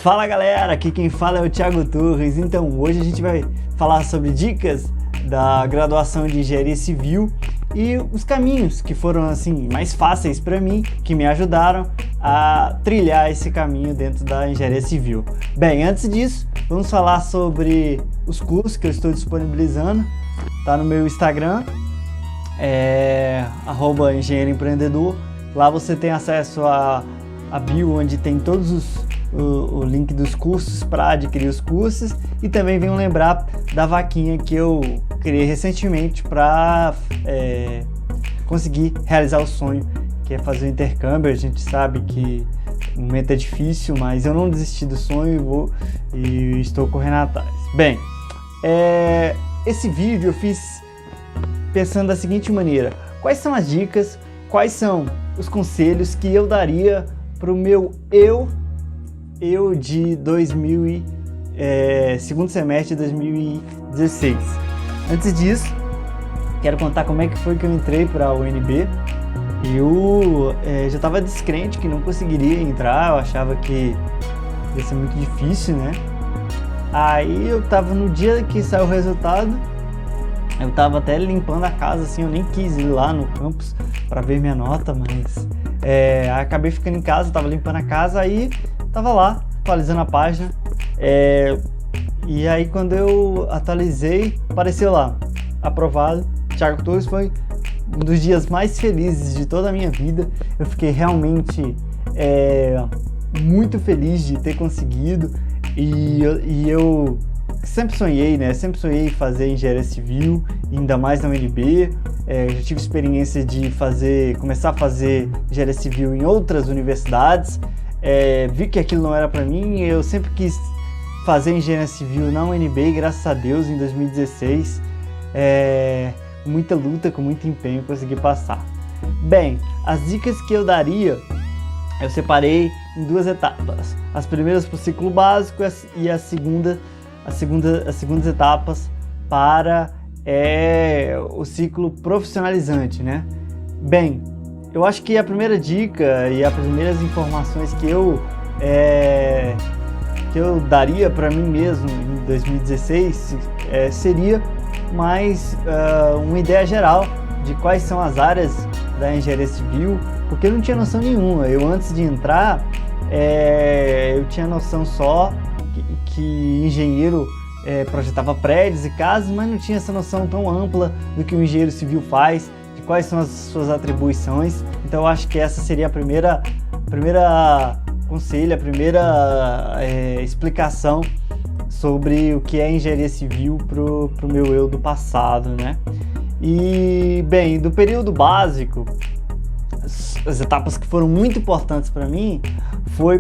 Fala galera, aqui quem fala é o Thiago Torres. Então hoje a gente vai falar sobre dicas da graduação de Engenharia Civil e os caminhos que foram assim mais fáceis para mim, que me ajudaram a trilhar esse caminho dentro da Engenharia Civil. Bem, antes disso, vamos falar sobre os cursos que eu estou disponibilizando. Tá no meu Instagram, @engenheiro-empreendedor. Lá você tem acesso a bio, onde tem todos o link dos cursos para adquirir os cursos, e também venho lembrar da vaquinha que eu criei recentemente para conseguir realizar o sonho, que é fazer o intercâmbio. A gente sabe que o momento é difícil, mas eu não desisti do sonho e estou correndo atrás. Bem, esse vídeo eu fiz pensando da seguinte maneira: quais são as dicas, quais são os conselhos que eu daria para o meu eu de segundo semestre de 2016. Antes disso, quero contar como é que foi que eu entrei para a UNB. Eu já estava descrente que não conseguiria entrar, eu achava que ia ser muito difícil, né? Aí eu estava no dia que saiu o resultado, eu estava até limpando a casa, assim, eu nem quis ir lá no campus para ver minha nota, mas acabei ficando em casa, estava limpando a casa, aí tava lá, atualizando a página, e aí quando eu atualizei, apareceu lá, aprovado. Thiago Torres. Foi um dos dias mais felizes de toda a minha vida. Eu fiquei realmente muito feliz de ter conseguido, e eu sempre sonhei, né? Sempre sonhei em fazer engenharia civil, ainda mais na UNB. Já tive experiência de começar a fazer engenharia civil em outras universidades. Vi que aquilo não era para mim. Eu sempre quis fazer engenharia civil na UNB, e graças a Deus em 2016, com muita luta, com muito empenho, consegui passar. Bem, as dicas que eu daria, eu separei em duas etapas. As primeiras para o ciclo básico e as segundas etapas para o ciclo profissionalizante, né? Bem, eu acho que a primeira dica e as primeiras informações que eu daria para mim mesmo em 2016 seria mais uma ideia geral de quais são as áreas da engenharia civil, porque eu não tinha noção nenhuma. Eu, antes de entrar, eu tinha noção só que engenheiro projetava prédios e casas, mas não tinha essa noção tão ampla do que o engenheiro civil faz, de quais são as suas atribuições. Então eu acho que essa seria a primeira conselho, a primeira explicação sobre o que é engenharia civil pro meu eu do passado, né? E, bem, do período básico, as etapas que foram muito importantes para mim foi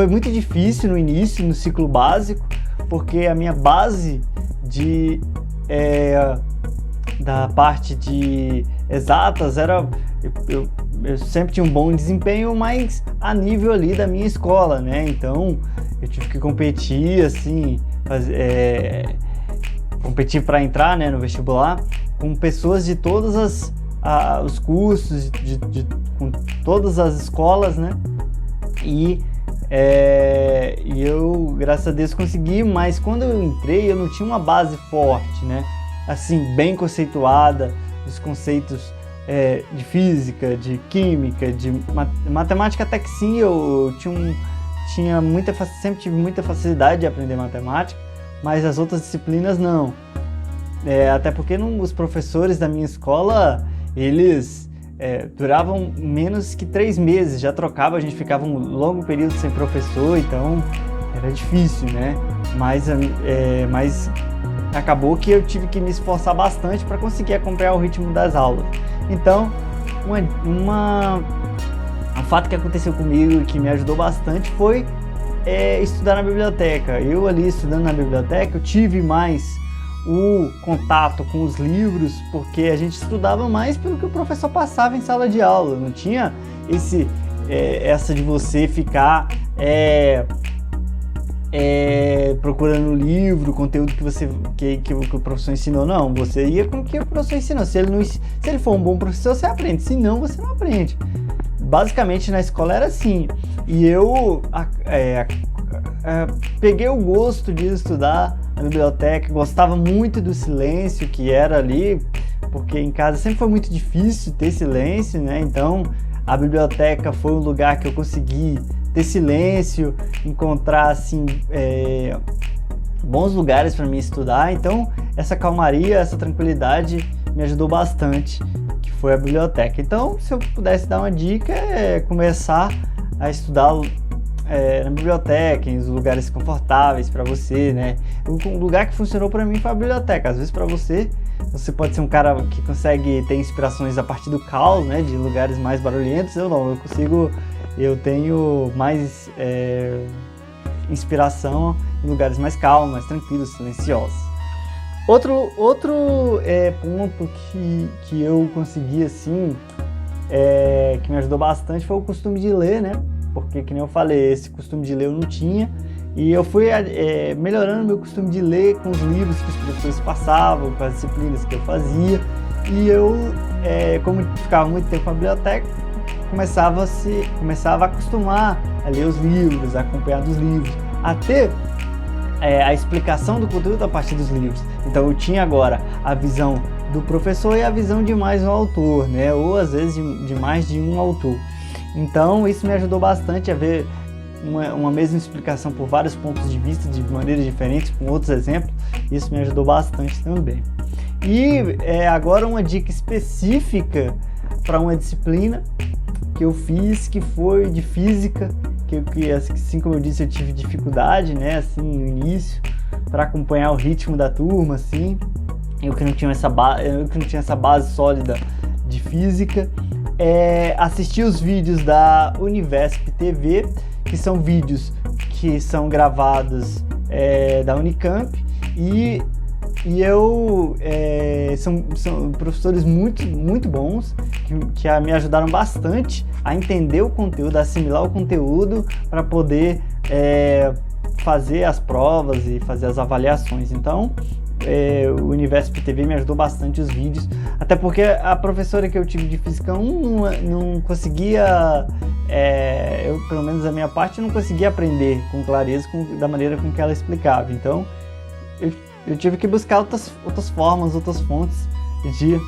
muito difícil no início, no ciclo básico, porque a minha base da parte de exatas eu sempre tinha um bom desempenho, mas a nível ali da minha escola, né? Então eu tive que competir, assim, competir para entrar, né, no vestibular, com pessoas de todos os cursos, com todas as escolas, né? E eu, graças a Deus, consegui, mas quando eu entrei eu não tinha uma base forte, né? Assim, bem conceituada, os conceitos de física, de química, de matemática. Até que sim, eu sempre tive muita facilidade de aprender matemática, mas as outras disciplinas não. Até porque os professores da minha escola, eles duravam menos que 3 meses, já trocava, a gente ficava um longo período sem professor, então era difícil, né? Mas acabou que eu tive que me esforçar bastante para conseguir acompanhar o ritmo das aulas. Então, um fato que aconteceu comigo e que me ajudou bastante foi estudar na biblioteca. Eu, ali estudando na biblioteca, eu tive mais o contato com os livros, porque a gente estudava mais pelo que o professor passava em sala de aula. Não tinha essa de você ficar procurando o livro, o conteúdo que o professor ensinou. Não, você ia com o que o professor ensinou. Se ele for um bom professor, você aprende. Se não, você não aprende. basicamente na escola era assim. E eu peguei o gosto de estudar na biblioteca, gostava muito do silêncio que era ali, porque em casa sempre foi muito difícil ter silêncio, né? Então a biblioteca foi um lugar que eu consegui ter silêncio, encontrar assim bons lugares para mim estudar. Então essa calmaria, essa tranquilidade me ajudou bastante, que foi a biblioteca. Então, se eu pudesse dar uma dica, é começar a estudar na biblioteca, em lugares confortáveis para você, né? Um lugar que funcionou para mim foi a biblioteca. Às vezes para você pode ser um cara que consegue ter inspirações a partir do caos, né? De lugares mais barulhentos. Eu não, eu tenho mais inspiração em lugares mais calmos, mais tranquilos, silenciosos. Outro ponto que eu consegui, assim, que me ajudou bastante foi o costume de ler, né? Porque, que nem eu falei, esse costume de ler eu não tinha. E eu fui melhorando meu costume de ler com os livros que os professores passavam, com as disciplinas que eu fazia. E eu, como ficava muito tempo na biblioteca, começava a acostumar a ler os livros, a acompanhar dos livros, a ter a explicação do conteúdo a partir dos livros. Então eu tinha agora a visão do professor e a visão de mais um autor, né? Ou às vezes de mais de um autor. Então isso me ajudou bastante a ver uma mesma explicação por vários pontos de vista, de maneiras diferentes, com outros exemplos. Isso me ajudou bastante também. E agora uma dica específica para uma disciplina que eu fiz, que foi de física, que assim como eu disse, eu tive dificuldade, né, assim, no início, para acompanhar o ritmo da turma, assim, eu que não tinha essa base sólida de física. Assistir os vídeos da Univesp TV, que são vídeos que são gravados da Unicamp, e são professores muito, muito bons que me ajudaram bastante a entender o conteúdo, a assimilar o conteúdo para poder fazer as provas e fazer as avaliações. Então, o Univesp TV me ajudou bastante os vídeos, até porque a professora que eu tive de física não conseguia, eu, pelo menos da minha parte, não conseguia aprender com clareza da maneira com que ela explicava. Então, eu tive que buscar outras formas, outras fontes de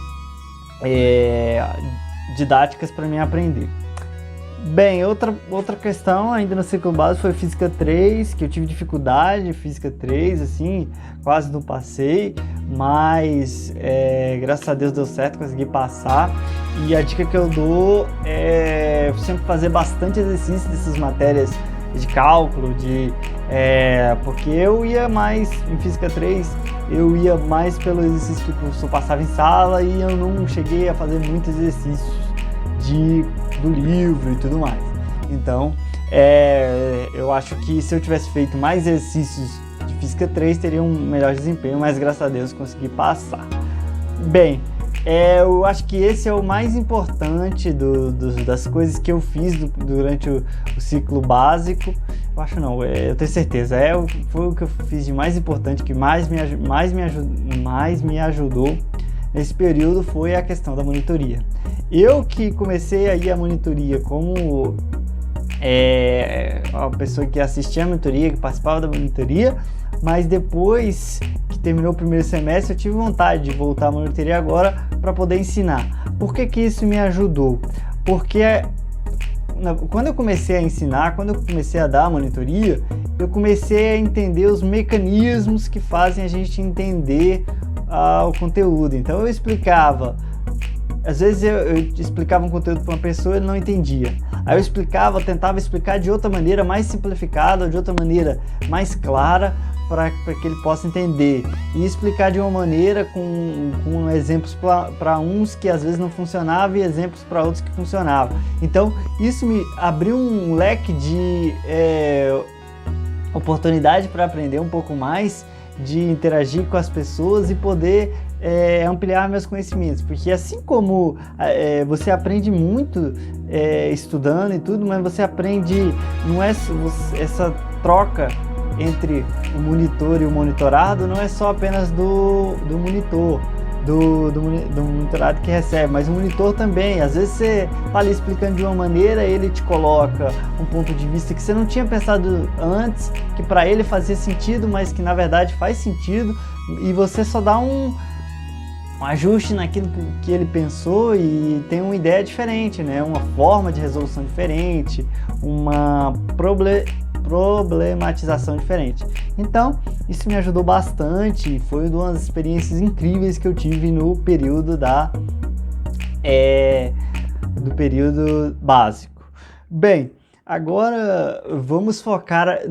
didáticas para mim aprender. Bem, outra questão ainda no ciclo básico foi Física 3, que eu tive dificuldade, Física 3, assim, quase não passei, mas graças a Deus deu certo, consegui passar. E a dica que eu dou é sempre fazer bastante exercício dessas matérias de cálculo, porque eu ia mais, em Física 3, eu ia mais pelo exercício que o professor passava em sala e eu não cheguei a fazer muitos exercícios do livro e tudo mais. Então, eu acho que se eu tivesse feito mais exercícios de Física 3, teria um melhor desempenho, mas graças a Deus consegui passar. Bem, eu acho que esse é o mais importante das coisas que eu fiz durante o ciclo básico. Eu acho não, eu tenho certeza. Foi o que eu fiz de mais importante, que mais me ajudou nesse período, foi a questão da monitoria. Eu que comecei a ir à monitoria como a pessoa que assistia a monitoria, que participava da monitoria, mas depois que terminou o primeiro semestre, eu tive vontade de voltar à monitoria agora para poder ensinar. Por que isso me ajudou? Porque quando eu comecei a ensinar, quando eu comecei a dar a monitoria, eu comecei a entender os mecanismos que fazem a gente entender o conteúdo. Então eu explicava, às vezes eu explicava um conteúdo para uma pessoa e ele não entendia. Aí eu tentava explicar de outra maneira mais simplificada, de outra maneira mais clara, para que ele possa entender. E explicar de uma maneira com exemplos para uns que às vezes não funcionavam e exemplos para outros que funcionavam. Então isso me abriu um leque de oportunidade para aprender um pouco mais, de interagir com as pessoas e poder ampliar meus conhecimentos, porque assim como você aprende muito estudando e tudo, mas você aprende, não é essa troca entre o monitor e o monitorado, não é só apenas do monitor, do monitorado que recebe, mas o monitor também. Às vezes você tá ali explicando de uma maneira, ele te coloca um ponto de vista que você não tinha pensado antes, que para ele fazia sentido, mas que na verdade faz sentido, e você só dá um ajuste naquilo que ele pensou e tem uma ideia diferente, né? Uma forma de resolução diferente, uma problematização diferente. Então, isso me ajudou bastante, foi uma das experiências incríveis que eu tive no período do período básico. Bem, agora vamos focar